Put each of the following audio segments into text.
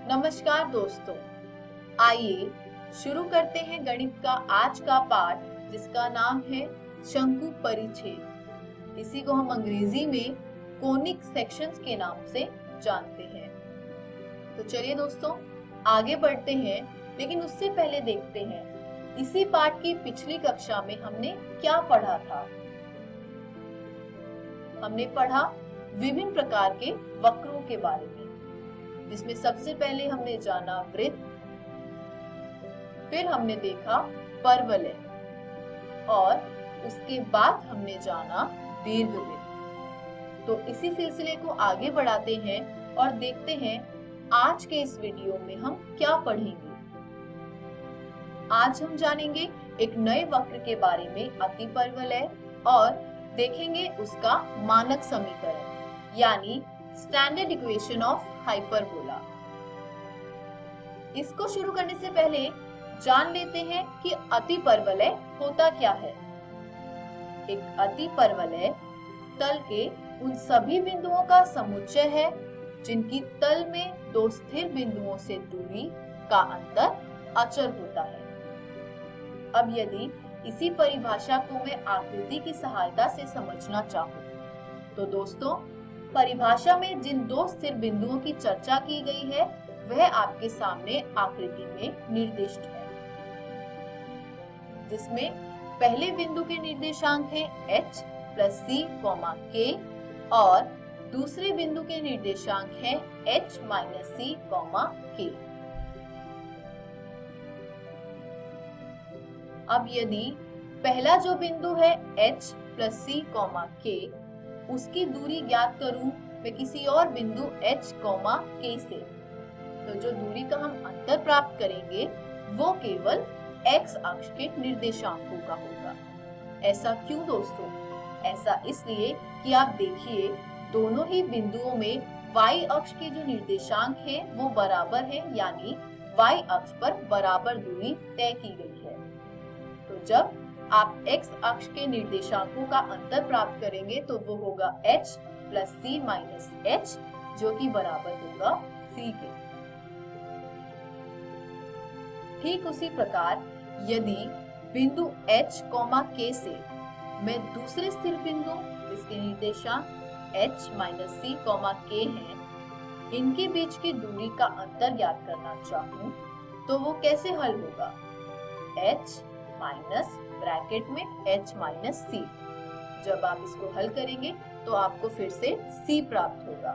नमस्कार दोस्तों, आइए शुरू करते हैं गणित का आज का पाठ जिसका नाम है शंकु परिच्छेद। इसी को हम अंग्रेजी में कोनिक सेक्शंस के नाम से जानते हैं। तो चलिए दोस्तों आगे बढ़ते हैं, लेकिन उससे पहले देखते हैं इसी पाठ की पिछली कक्षा में हमने क्या पढ़ा था। हमने पढ़ा विभिन्न प्रकार के वक्रों के बारे में, जिसमें सबसे पहले हमने जाना वृत्त, फिर हमने देखा परवलय और उसके बाद हमने जाना दीर्घवृत्त। तो इसी सिलसिले को आगे बढ़ाते हैं और देखते हैं आज के इस वीडियो में हम क्या पढ़ेंगे। आज हम जानेंगे एक नए वक्र के बारे में, अतिपरवलय, और देखेंगे उसका मानक समीकरण यानी स्टैंडर्ड इक्वेशन ऑफ हाइपरबोला। इसको शुरू करने से पहले जान लेते हैं कि अतिपरवलय होता क्या है। एक अतिपरवलय तल के उन सभी बिंदुओं का समुच्चय है जिनकी तल में दो स्थिर बिंदुओं से दूरी का अंतर अचर होता है। अब यदि इसी परिभाषा को मैं आकृति की सहायता से समझना चाहूं, तो दोस्तों परिभाषा में जिन दो स्थिर बिंदुओं की चर्चा की गई है वह आपके सामने आकृति में निर्दिष्ट है, जिसमें पहले बिंदु के निर्देशांक है h प्लस c, k और दूसरे बिंदु के निर्देशांक है h माइनस c, k। अब यदि पहला जो बिंदु है h प्लस c, k, उसकी दूरी ज्ञात करूं मैं किसी और बिंदु h, k से, तो जो दूरी का हम अंतर प्राप्त करेंगे वो केवल x अक्ष के निर्देशांकों का होगा। ऐसा क्यों दोस्तों? ऐसा इसलिए कि आप देखिए दोनों ही बिंदुओं में y अक्ष के जो निर्देशांक हैं वो बराबर है, यानी y अक्ष पर बराबर दूरी तय की गई है। तो जब आप x अक्ष के निर्देशांकों का अंतर प्राप्त करेंगे तो वो होगा h plus c minus h, जो कि बराबर होगा c के। ठीक उसी प्रकार यदि बिंदु h, k से मैं दूसरे स्थिर बिंदु जिसके निर्देशांक h माइनस c, k हैं, इनके बीच की दूरी का अंतर ज्ञात करना चाहूं तो वो कैसे हल होगा? h माइनस ब्रैकेट में h माइनस c। जब आप इसको हल करेंगे तो आपको फिर से c प्राप्त होगा।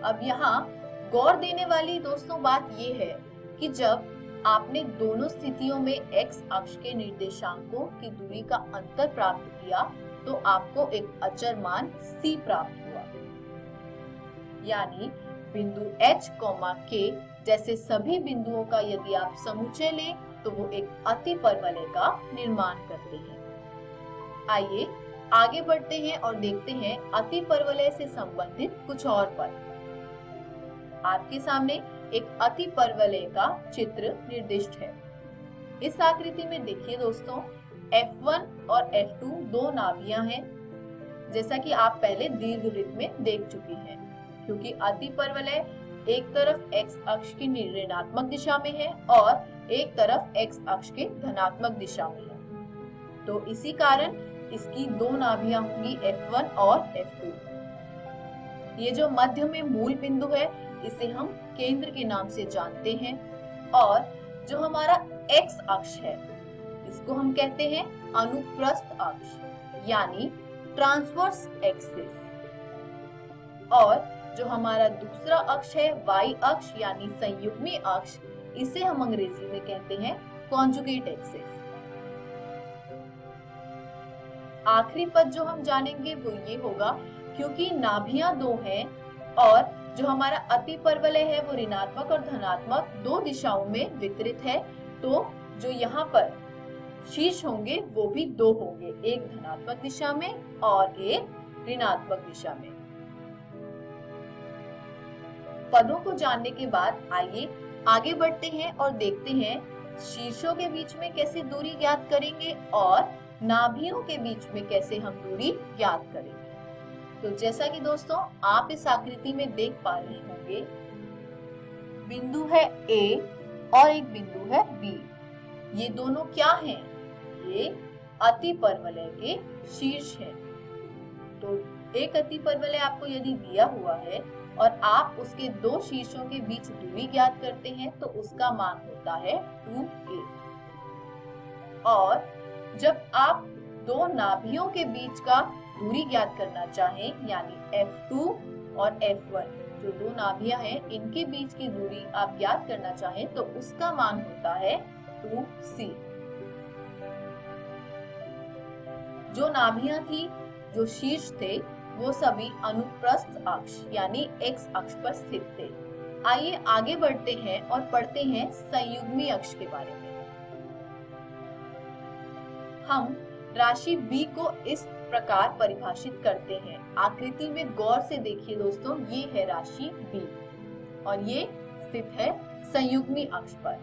अब यहाँ गौर देने वाली दोस्तों बात ये है कि जब आपने दोनों स्थितियों में x अक्ष के निर्देशांकों की दूरी का अंतर प्राप्त किया तो आपको एक अचर मान c प्राप्त हुआ, यानी बिंदु h, k जैसे सभी बिंदुओं का यदि आप समुच्चय लें तो वो एक अतिपरवलय का निर्माण करते हैं। आइए आगे बढ़ते हैं और देखते हैं अतिपरवलय से संबंधित कुछ और पद। आपके सामने एक अतिपरवलय का चित्र निर्दिष्ट है। इस आकृति में देखिए दोस्तों, F1 और F2 दो नाभियां हैं, जैसा कि आप पहले दीर्घवृत्त में देख चुकी हैं। क्योंकि अतिपरवलय एक तरफ x अक्ष की ऋणात्मक दिशा में है और एक तरफ x अक्ष के धनात्मक दिशा में है, तो इसी कारण इसकी दो नाभियां होंगी F1 और F2। ये जो मध्य में मूल बिंदु है इसे हम केंद्र के नाम से जानते हैं, और जो हमारा x अक्ष है इसको हम कहते हैं अनुप्रस्थ अक्ष यानी ट्रांसवर्स एक्सिस, और जो हमारा दूसरा अक्ष है y अक्ष यानी संयुग्मी अक्ष, इसे हम अंग्रेजी में कहते हैं कॉन्जुगेट एक्सिस। आखिरी पद जो हम जानेंगे वो ये होगा, क्योंकि नाभियां दो हैं और जो हमारा अतिपरवलय है वो ऋणात्मक और धनात्मक दो दिशाओं में वितरित है, तो जो यहाँ पर शीर्ष होंगे वो भी दो होंगे, एक धनात्मक दिशा में और एक ऋणात्मक दिशा में। पदों को जानने के बाद आइए आगे बढ़ते हैं और देखते हैं शीर्षों के बीच में कैसे दूरी ज्ञात करेंगे और नाभियों के बीच में कैसे हम दूरी ज्ञात करेंगे। तो जैसा कि दोस्तों आप इस आकृति में देख पा रहे होंगे, बिंदु है A और एक बिंदु है B। ये दोनों क्या हैं? ये अतिपरवलय के शीर्ष हैं। तो एक अतिपरवलय आपको यदि दिया हुआ है और आप उसके दो शीर्षों के बीच दूरी ज्ञात करते हैं तो उसका मान होता है 2a। और जब आप दो नाभियों के बीच का दूरी ज्ञात करना चाहें, यानी F2 और F1, जो दो नाभियां हैं इनके बीच की दूरी आप ज्ञात करना चाहें तो उसका मान होता है 2c। जो नाभियां थी, जो शीर्ष थे, वो सभी अनुप्रस्थ अक्ष यानी x अक्ष पर स्थित थे। आइए आगे बढ़ते हैं और पढ़ते हैं संयुग्मी अक्ष के बारे में। हम राशि B को इस प्रकार परिभाषित करते हैं। आकृति में गौर से देखिए दोस्तों, ये है राशि B और ये स्थित है संयुग्मी अक्ष पर।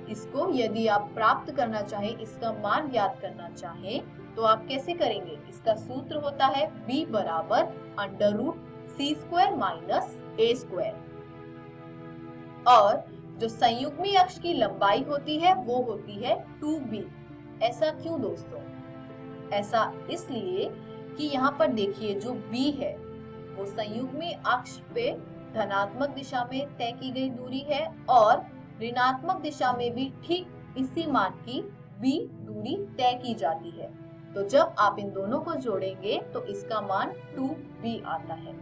इसको यदि आप प्राप्त करना चाहें, इसका मान ज्ञात करना चाहें, तो आप कैसे करेंगे? इसका सूत्र होता है B बराबर √c² माइनस a²। और जो संयुग्मी अक्ष की लंबाई होती है वो होती है 2b। ऐसा क्यों दोस्तों? ऐसा इसलिए कि यहाँ पर देखिए जो B है वो संयुग्मी अक्ष पे धनात्मक दिशा में तय की गई दूरी है और ऋणात्मक दिशा में भी ठीक इसी मान की B दूरी तय की जाती है। तो जब आप इन दोनों को जोड़ेंगे तो इसका मान 2b आता है।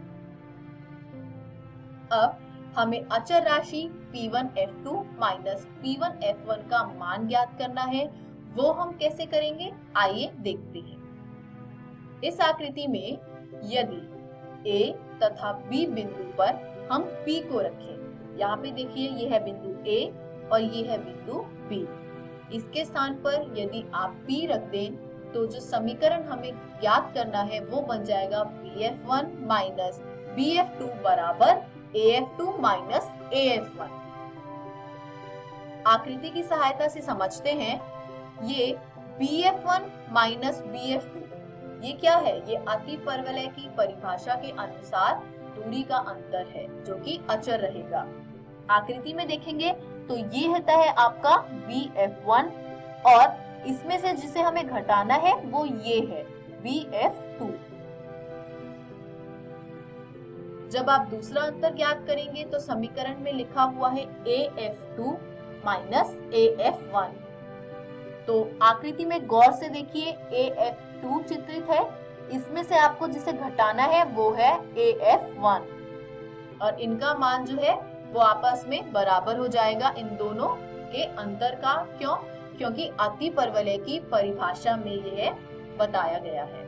अब हमें अचर राशि P1F2 माइनस P1F1 का मान ज्ञात करना है। वो हम कैसे करेंगे? आइए देखते हैं। इस आकृति में यदि A तथा B बिंदु पर हम P को रखें, यहाँ पे देखिए ये है बिंदु A और ये है बिंदु B। इसके स्थान पर यदि आप P रख दें तो जो समीकरण हमें ज्ञात करना है वो बन जाएगा BF1 माइनस BF2 बराबर AF2 माइनस AF1। आकृति की सहायता से समझते हैं, ये BF1 माइनस BF2 ये क्या है? ये अतिपरवलय की परिभाषा के अनुसार दूरी का अंतर है जो कि अचर रहेगा। आकृति में देखेंगे तो ये होता है आपका BF1 और इसमें से जिसे हमें घटाना है वो ये है BF2। जब आप दूसरा अंतर ज्ञात करेंगे तो समीकरण में लिखा हुआ है AF2 माइनस AF1। तो आकृति में गौर से देखिए AF2 चित्रित है, इसमें से आपको जिसे घटाना है वो है AF1 और इनका मान जो है वो आपस में बराबर हो जाएगा इन दोनों के अंतर का। क्यों? क्योंकि अतिपरवलय की परिभाषा में यह बताया गया है।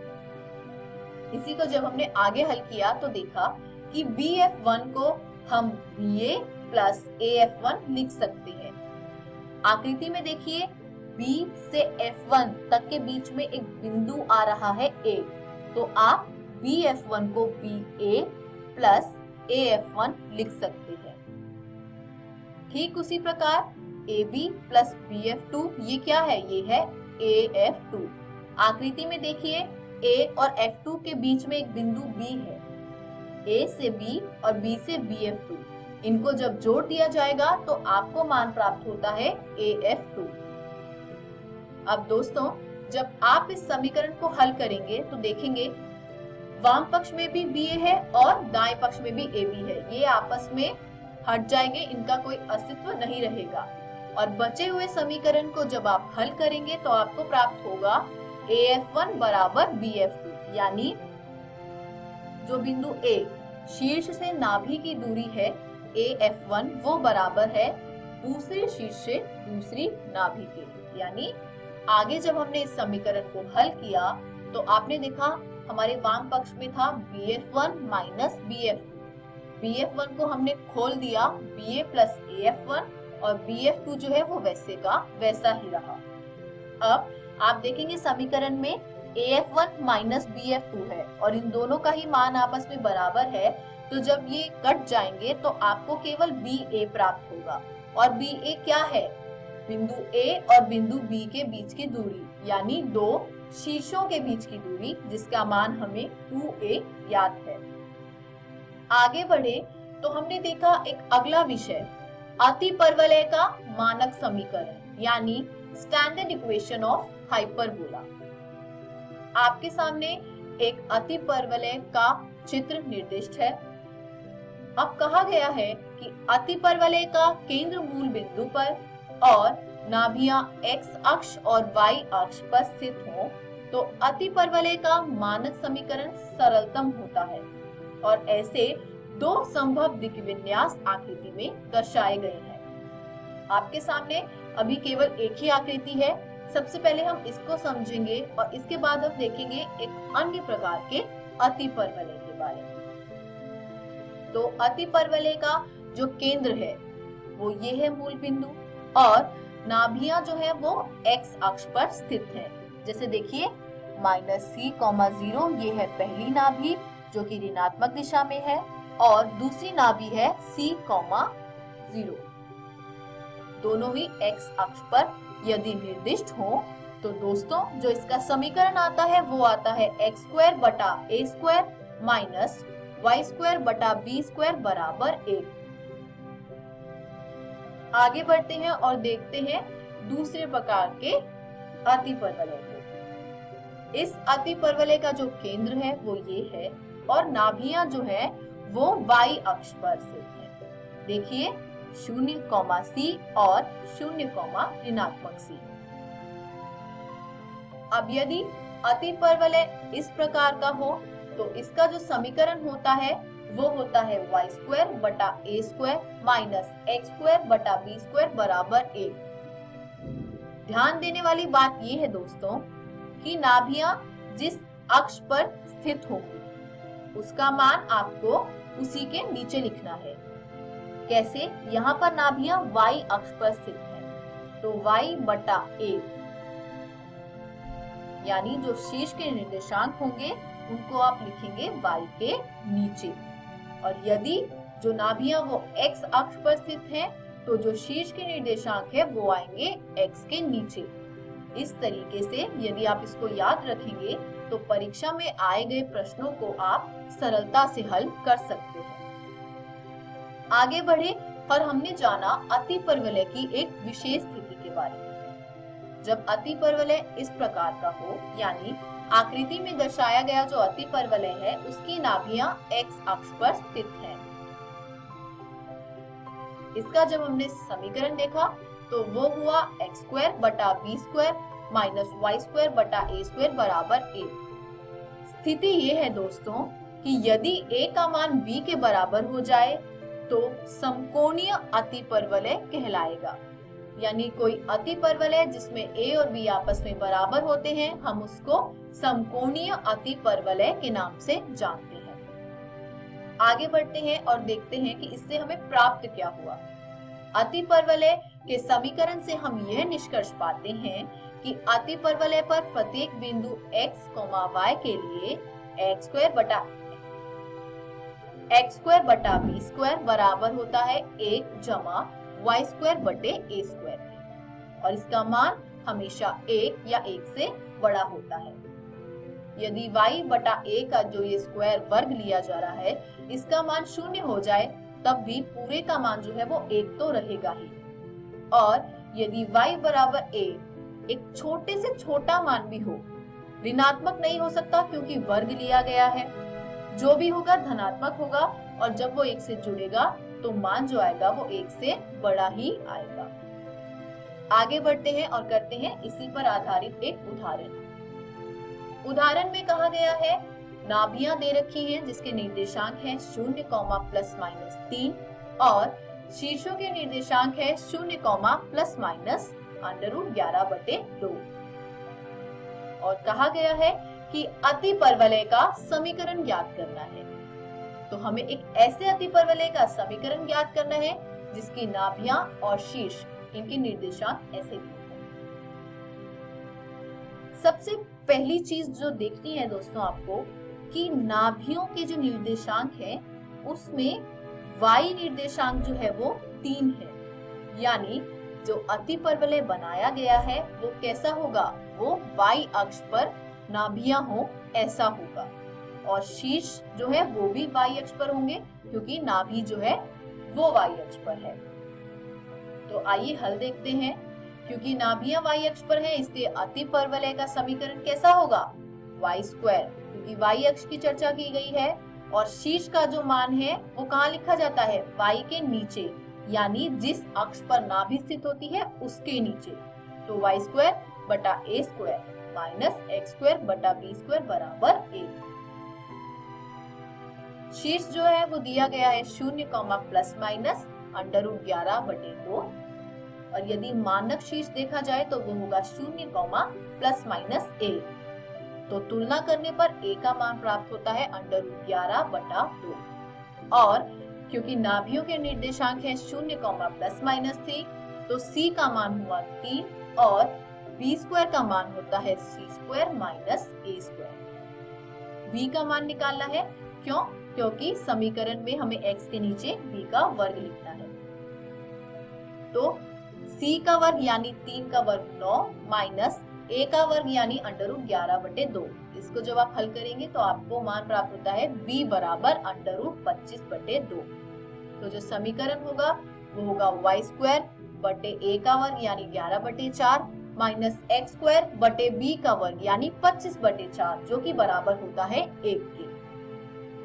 इसी को जब हमने आगे हल किया तो देखा कि BF1 को हम BA प्लस AF1 लिख सकते हैं। आकृति में देखिए B से F1 तक के बीच में एक बिंदु आ रहा है A, तो आप BF1 को BA प्लस AF1 लिख सकते हैं। ठीक उसी प्रकार AB प्लस BF2 ये क्या है? ये है AF2। आकृति में देखिए A और F2 के बीच में एक बिंदु B है। A से B और B से BF2, इनको जब जोड़ दिया जाएगा तो आपको मान प्राप्त होता है AF2। अब दोस्तों जब आप इस समीकरण को हल करेंगे तो देखेंगे वाम पक्ष में भी BA है और दाएं पक्ष में भी AB है। ये आपस में हट जाएंगे, इनका कोई अस्तित्व नहीं रहेगा और बचे हुए समीकरण को जब आप हल करेंगे तो आपको प्राप्त होगा AF1 बराबर BF2, यानी जो बिंदु A शीर्ष से नाभि की दूरी है AF1 वो बराबर है दूसरे शीर्ष से दूसरी नाभि के। यानी आगे जब हमने इस समीकरण को हल किया तो आपने देखा हमारे वाम पक्ष में था BF1 माइनस BF2। BF1 को हमने खोल दिया BA प्लस AF1 और BF2 जो है वो वैसे का वैसा ही रहा। अब आप देखेंगे समीकरण में AF1 माइनस BF2 है और इन दोनों का ही मान आपस में बराबर है, तो जब ये कट जाएंगे तो आपको केवल BA प्राप्त होगा। और BA क्या है? बिंदु A और बिंदु B के बीच की दूरी, यानी दो शीर्षों के बीच की दूरी, जिसका मान हमें 2a याद है। आगे बढ़े तो हमने देखा एक अगला विषय अतिपरवलय का मानक समीकरण यानी स्टैंडर्ड इक्वेशन ऑफ हाइपरबोला। आपके सामने एक अतिपरवलय का चित्र निर्दिष्ट है। अब कहा गया है कि अतिपरवलय का केंद्र मूल बिंदु पर और नाभियां x अक्ष और y अक्ष पर स्थित हो तो अतिपरवलय का मानक समीकरण सरलतम होता है और ऐसे दो संभव दिक् विन्यास आकृति में दर्शाए गए हैं। आपके सामने अभी केवल एक ही आकृति है। सबसे पहले हम इसको समझेंगे और इसके बाद हम देखेंगे एक अन्य प्रकार के अतिपरवलय के बारे में। तो अतिपरवलय का जो केंद्र है वो ये है मूल बिंदु और नाभियां जो है वो x अक्ष पर स्थित है। जैसे देखिए -c,0 ये है पहली नाभि जो कि ऋणात्मक दिशा में है और दूसरी नाभि है c,0। दोनों ही x अक्ष पर यदि निर्दिष्ट हो तो दोस्तों जो इसका समीकरण आता है वो आता है x² बटा a² माइनस y² बटा b² बराबर 1। आगे बढ़ते हैं और देखते हैं दूसरे प्रकार के अतिपरवलय को। इस अतिपरवलय का जो केंद्र है वो ये है और नाभियां जो है वो y अक्ष पर स्थित है। देखिए 0,c और 0, ऋणात्मक c। अब यदि अतिपरवलय इस प्रकार का हो तो इसका जो समीकरण होता है वो होता है y² बटा a² माइनस x² बटा b² बराबर 1। ध्यान देने वाली बात ये है दोस्तों कि नाभियां जिस अक्ष पर स्थित होंगी उसका मान आपको उसी के नीचे लिखना है। कैसे? यहाँ पर नाभियां y अक्ष पर स्थित है तो y बटा a यानी जो शीर्ष के निर्देशांक होंगे उनको आप लिखेंगे y के नीचे और यदि जो नाभियां वो x अक्ष पर स्थित हैं तो जो शीर्ष के निर्देशांक है वो आएंगे x के नीचे। इस तरीके से यदि आप इसको याद रखेंगे तो परीक्षा में आए गए प्रश्नों को आप सरलता से हल कर सकते हैं। आगे बढ़े और हमने जाना अतिपरवलय की एक विशेष स्थिति के बारे में। जब अतिपरवलय इस प्रकार का हो यानी आकृति में दर्शाया गया जो अतिपरवलय है उसकी नाभियां x अक्ष पर स्थित हैं। इसका जब हमने समीकरण देखा तो वो हुआ x² बटा b² माइनस y² बटा a² बराबर 1। स्थिति ये है दोस्तों कि यदि a का मान b के बराबर हो जाए तो समकोणीय अतिपरवलय कहलाएगा। यानी कोई अतिपरवलय जिसमें a और b आपस में बराबर होते हैं हम उसको समकोणीय अतिपरवलय के नाम से जानते हैं। आगे बढ़ते हैं और देखते हैं कि इससे हमें प्राप्त क्या हुआ। अतिपरवलय के समीकरण से हम यह निष्कर्ष पाते हैं कि अतिपरवलय पर प्रत्येक बिंदु x, y के लिए x² बटा b² बराबर होता है 1 जमा y² बटे a² और इसका मान हमेशा 1 या 1 से बड़ा होता है। यदि y बटा a का जो ये स्क्वायर वर्ग लिया जा रहा है इसका मान 0 हो जाए तब भी पूरे का मान जो है वो 1 तो रहेगा ही। और यदि y बराबर a एक छोटे से छोटा मान भी हो, ऋणात्मक नहीं हो सकता क्योंकि वर्ग लिया गया है, जो भी होगा धनात्मक होगा और जब वो 1 से जुड़ेगा तो मान जो आएगा वो 1 से बड़ा ही आएगा। आगे बढ़ते हैं और करते हैं इसी पर आधारित एक उदाहरण में कहा गया है नाभियां दे रखी हैं जिसके निर्देशांक है 0, ±3 और शीर्षों के निर्देशांक है 0, ±√11/2 और कहा गया है कि अतिपरवलय का समीकरण ज्ञात करना है। तो हमें एक ऐसे अतिपरवलय का समीकरण ज्ञात करना है जिसकी नाभियां और शीर्ष इनके निर्देशांक ऐसे भी हो। सबसे पहली चीज जो देखनी है दोस्तों आपको कि नाभियों के जो निर्देशांक है उसमें y निर्देशांक जो है वो 3 है। यानी जो अतिपरवलय बनाया गया है वो कैसा होगा, वो y अक्ष पर नाभियां हो ऐसा होगा, और शीर्ष जो है वो भी y अक्ष पर होंगे क्योंकि नाभि जो है वो y अक्ष पर है। तो आइए हल देखते हैं। क्योंकि नाभियां y अक्ष पर है इसलिए अतिपरवलय का समीकरण कैसा होगा, y स्क्वायर, क्योंकि y अक्ष की चर्चा की गई है और शीर्ष का जो मान है वो कहाँ लिखा जाता है, y के नीचे, यानी जिस अक्ष पर नाभि स्थित होती है उसके नीचे। तो y स्क्वायर बटा a square minus x square बटा b स्क्वायर बराबर 1। शीर्ष जो है वो दिया गया है 0, प्लस माइनस √11/2, और यदि मानक शीर्ष देखा जाए तो वो होगा 0, प्लस माइनस a। तो तुलना करने पर a का मान प्राप्त होता है √11/2, और क्योंकि नाभियों के निर्देशांक है 0, प्लस माइनस 3, तो c का मान हुआ 3 और b स्क्वायर का मान होता है c square minus a square. b का मान निकालना है, क्यों? क्योंकि समीकरण में हमें x के नीचे b का वर्ग लिखना है। तो c का वर्ग यानी 3 का वर्ग 9 माइनस a का वर्ग यानी √11/2। इसको जब आप हल करेंगे तो आपको मान प्राप्त होता है b बराबर √25/2। तो जो समीकरण होगा वो होगा y स्क्वायर बटे a का वर्ग यानी 11/4 माइनस x स्क्वायर बटे b का वर्ग यानी 25/4, जो कि बराबर होता है 1 के।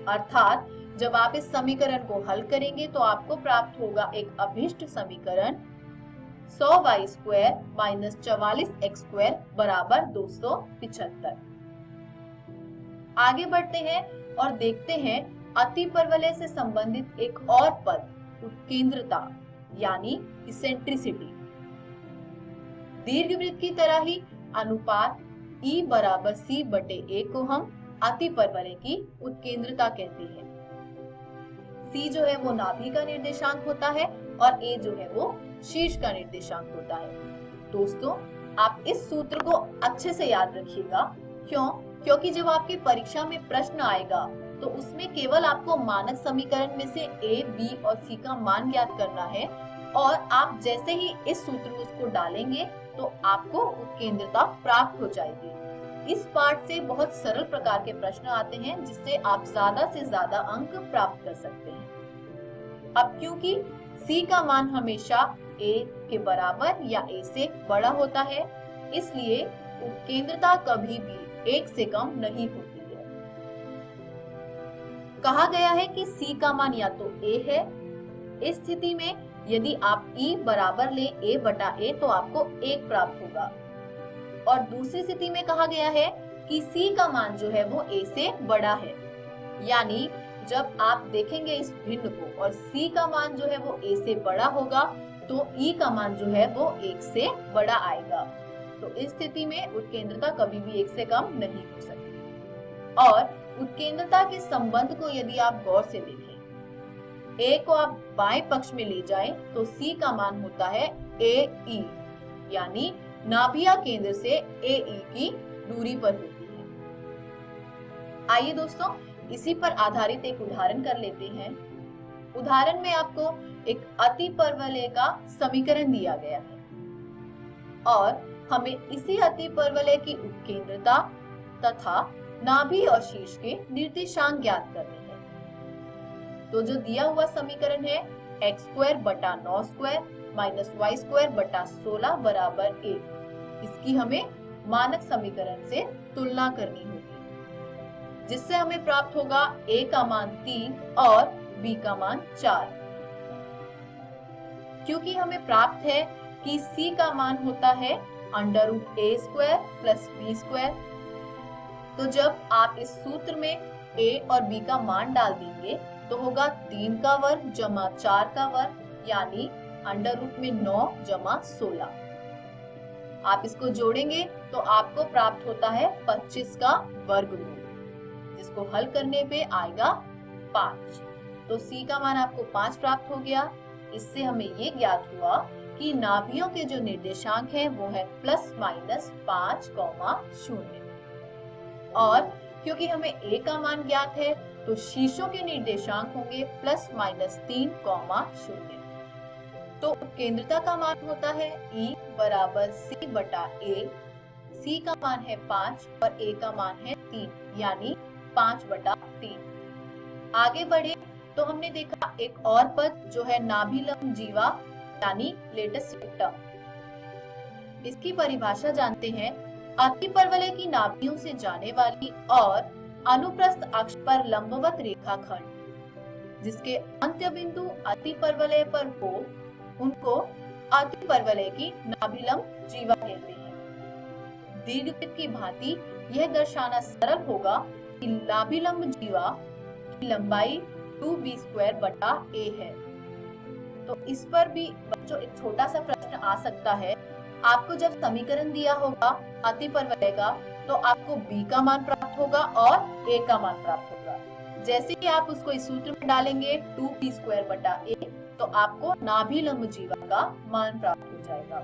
अर्थात जब आप इस समीकरण को हल करेंगे तो आपको प्राप्त होगा एक अभिष्ट समीकरण 100y square minus 44x square बराबर 275। आगे बढ़ते हैं और देखते हैं अतिपरवलय से संबंधित एक और पद, उत्केंद्रता यानी इसेंट्रिसिटी। दीर्घवृत्त की तरह ही अनुपात E बराबर C बटे A को हम अतिपरवलय की उत्केंद्रता कहते हैं। C जो है वो नाभि का निर्देशांक होता है और A जो है वो शीर्ष का निर्देशांक होता है। दोस्तों, आप इस सूत्र को अच्छे से याद रखिएगा। क्यों? क्योंकि जब आपकी परीक्षा में प्रश्न आएगा तो उसमें केवल आपको मानक समीकरण में से A, B और C का मान ज्ञात करना है, और आप जैसे ही इस सूत्र में उसको डालेंगे तो आपको उत्केंद्रता प्राप्त हो जाएगी। इस पाठ से बहुत सरल प्रकार के प्रश्न आते हैं जिससे आप ज्यादा से ज्यादा अंक प्राप्त कर सकते हैं। अब क्योंकि C का मान हमेशा A के बराबर या A से बड़ा होता है, इसलिए उत्केंद्रता कभी भी 1 से कम नहीं होती है। कहा गया है कि C का मान या तो A है। इस स्थिति में यदि आप E बराबर ले A बटा A तो आपको 1 प्राप्त होगा, और दूसरी स्थिति में कहा गया है कि C का मान जो है वो A से बड़ा है। यानी जब आप देखेंगे इस भिन्न को और C का मान जो है वो A से बड़ा होगा तो E का मान जो है वो 1 से बड़ा आएगा। तो इस स्थिति में उत्केंद्रता कभी भी 1 से कम नहीं हो सकती। और उत्केंद्रता के संबंध को यदि आप गौर से देखें, A को आप बाएं पक्ष में ले जाएं तो C का मान होता है AE, यानी नाभिया केंद्र से AE की दूरी पर होती है। आइए दोस्तों, इसी पर आधारित एक उदाहरण कर लेते हैं। उदाहरण में आपको एक अतिपरवलय का समीकरण दिया गया है और हमें इसी अतिपरवलय की उत्केंद्रता तथा नाभि और शीर्ष के निर्देशांक ज्ञात करने हैं। तो जो दिया हुआ समीकरण है x स्क्वायर बटा 9 स्क्वायर माइनस y स्क्वायर बटा 16 बराबर 1, इसकी हमें मानक समीकरण से तुलना करनी होगी, जिससे हमें प्राप्त होगा A का मान 3 और B का मान 4। क्योंकि हमें प्राप्त है कि C का मान होता है √A square plus B square, तो जब आप इस सूत्र में A और B का मान डाल देंगे तो होगा 3 का वर्ग जमा 4 का वर्ग, यानी √9 जमा 16। आप इसको जोड़ेंगे तो आपको प्राप्त होता है 25 का वर्गमूल, जिसको हल करने पे आएगा 5। तो C का मान आपको 5 प्राप्त हो गया। इससे हमें ये ज्ञात हुआ कि नाभियों के जो निर्देशांक हैं वो है प्लस माइनस 5,0, और क्योंकि हमें A का मान ज्ञात है तो शीर्षों के निर्देशांक होंगे प्लस माइनस 3,0। तो केंद्रता का मान होता है E बराबर C बटा A। C का मान है 5 और A का मान है 3 यानी 5 बटा 3। आगे बढ़े तो हमने देखा एक और पद जो है नाभिलंब जीवा यानी लेटेस्ट रेक्टम। इसकी परिभाषा जानते हैं। अतिपरवलय की नाभियों से जाने वाली और अनुप्रस्थ अक्ष पर लंबवत रेखाखंड जिसके अंत्य बिंदु अतिपरवलय पर हो उनको अतिपरवलय की नाभिलंब जीवा कहते हैं। दीर्घवृत्त की भांति यह दर्शाना सरल होगा कि नाभिलंब जीवा की लंबाई 2b² बटा a है। तो इस पर भी बच्चों एक छोटा सा प्रश्न आ सकता है। आपको जब समीकरण दिया होगा अतिपरवलय का तो आपको b का मान प्राप्त होगा और a का मान प्राप्त होगा। जैसे ही आप उसको इस सूत्र में डालेंगे 2b² बटा a तो आपको नाभिलंब जीवा का मान प्राप्त हो जाएगा।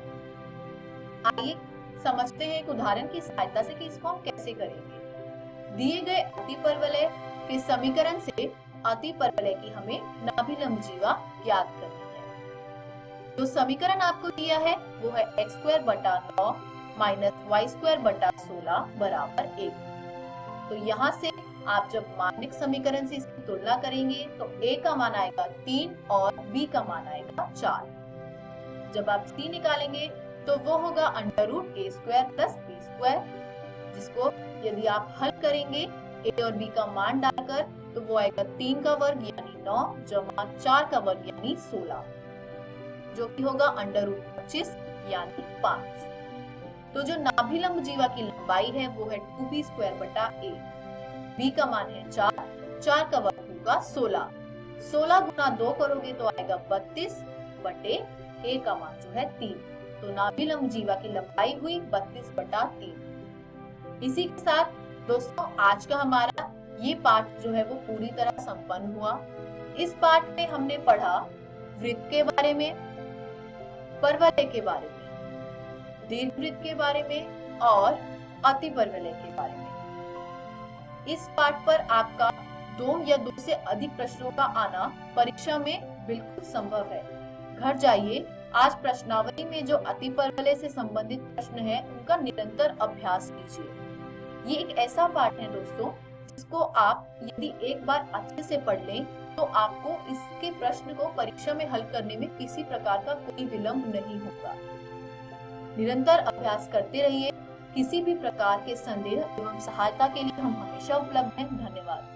आइए समझते हैं एक उदाहरण की सहायता से कि इसको हम कैसे करेंगे। दिए गए अतिपरवलय के समीकरण से अतिपरवलय की हमें नाभिलंब जीवा ज्ञात करनी है। जो समीकरण आपको दिया है वो है x² बटा 9 माइनस y² बटा 16 बराबर 1। तो यहाँ से आप जब मानक समीकरण से इसकी तुलना करेंगे तो a का मान आएगा 3 और b का मान आएगा 4। जब आप c निकालेंगे तो वो होगा √a² प्लस b², जिसको यदि आप हल करेंगे a और b का मान डालकर तो वो आएगा 3 का वर्ग यानी 9 जमा 4 का वर्ग यानी 16, जो कि होगा √25 यानी 5। तो जो नाभिलंब जीवा की लंबाई है वो है 2b² बटा a। b का मान है 4, 4 का वर्ग होगा 16, 16 गुना 2 करोगे तो आएगा 32 बटे a का मान जो है 3। तो नाभिलंब जीवा की लंबाई हुई 32 बटा 3। इसी के साथ दोस्तों आज का हमारा ये पाठ जो है वो पूरी तरह संपन्न हुआ। इस पाठ में हमने पढ़ा वृत्त के बारे में, परवलय के बारे में, दीर्घवृत्त के बारे में और अतिपरवलय के बारे में। इस पाठ पर आपका 2 या 2 से अधिक प्रश्नों का आना परीक्षा में बिल्कुल संभव है। घर जाइए, आज प्रश्नावली में जो अतिपरवलय से संबंधित प्रश्न है उनका निरंतर अभ्यास कीजिए। ये एक ऐसा पाठ है दोस्तों जिसको आप यदि एक बार अच्छे से पढ़ लें तो आपको इसके प्रश्न को परीक्षा में हल करने में किसी प्रकार का कोई विलंब नहीं होगा। निरंतर अभ्यास करते रहिए। किसी भी प्रकार के संदेह एवं सहायता के लिए हम हमेशा उपलब्ध हैं। धन्यवाद।